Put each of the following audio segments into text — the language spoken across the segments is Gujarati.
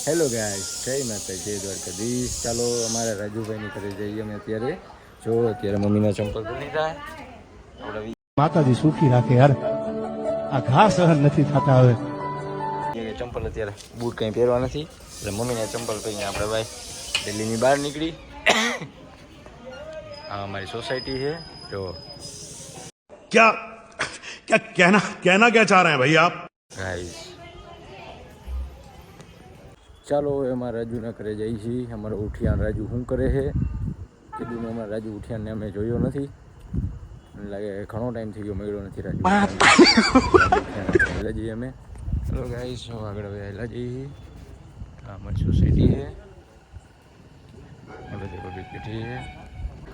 હેલો ગાઈસ, જય માતા જય દ્વારકાધીશ. ચાલો અમારા રાજુભાઈની ઘરે જઈએ અમે અત્યારે. જો અત્યારે મમ્મીના ચંપલ બની જાય આપણે માતાજી સુખી રાખે યાર. આ ઘા સહન નથી થતા હવે. ચંપલ અત્યારે બૂટ કંઈ પહેરવા નથી એટલે મમ્મીને ચંપલ પહેરીને આપણે ભાઈ દિલ્હીની બહાર નીકળી. આ અમારી સોસાયટી છે જો. क्या क्या कहना क्या चाह रहे हैं भाई आप? ગાઈસ ચાલો હવે અમારા રાજુના ઘરે જઈએ છીએ. અમારો ઉઠિયાન રાજુ શું કરે છે કીધું અમારા રાજુ ઉઠિયાનને અમે જોયો નથી. મને લાગે ઘણો ટાઈમ થઈ ગયો મળ્યો નથી રાજુ. જઈએ અમે. ચલો ગાઈસ આગળ હવે આવેલા જઈએ. આ અમારી સોસાયટી છે. બધી પબ્લિક બેઠી છે.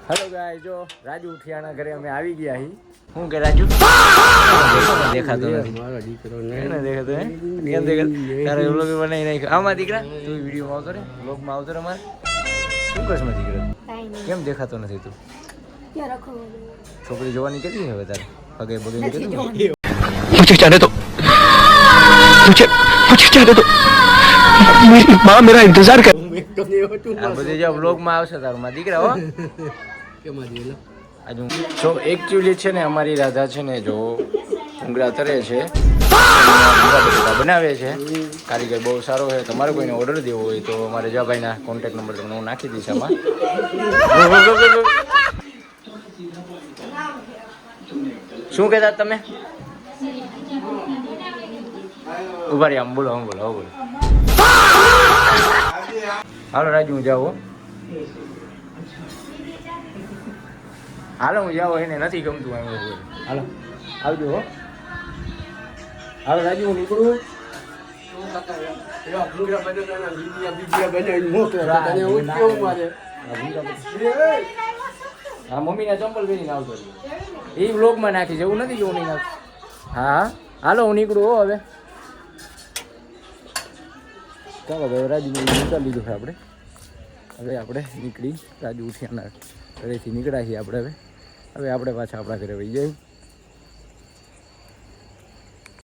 હેલો ગાઈસ, જો રાજુ ઉઠિયાના ઘરે અમે આવી ગયા છીએ. શું કે રાજુ દેખાતો નથી મારો દીકરો ને દેખાતો હે કેમ દેખાતો તારે વ્લોગ બનાવી નાખ્યો આમાં દીકરા તું વિડીયોમાં આવતો રે વ્લોગમાં આવતો રે અમારે શું કરશ માં દીકરા કેમ દેખાતો નથી તું છોકરી જોવાની કેટલી હવે તારે પગે બગે કેટલી मुझे जाने दो मुझे जाने दो मेरी माँ मेरा इंतजार कर આ બધી જો વ્લોગમાં આવશે તારું માં દીકરા હો આજુ જો એકચ્યુઅલી છે ને અમારી રાધા છે ને જો ભૂંગળા તરે છે બનાવે છે. કારીગર બહુ સારો છે. તમારે કોઈને ઓર્ડર દેવો હોય તો અમારે જવાભાઈના કોન્ટેક્ટ નંબર તમને હું નાખી દઈશ આમાં. શું કહેતા તમે ઉભા રહી આમ બોલો બોલો હાલો રાજુ હું જાઉં હાલો હું જાઉં એને નથી ગમતું હાલો આવજો હો. હાલો રાજુ હું નીકળું. હા મમ્મીના ચંપલ પહેરીને આવતો એ વ્લોગમાં નાખીશ એવું નથી કે હું નહીં નાખું. હા હાલો હું નીકળું હો હવે. ચાલો હવે રાજુ નીકળી લીધું છે આપણે. હવે આપણે નીકળી રાજુ ઉઠિયાના ઘરેથી નીકળ્યા છીએ આપણે હવે આપણે પાછા આપણા ઘરે વહી જાય.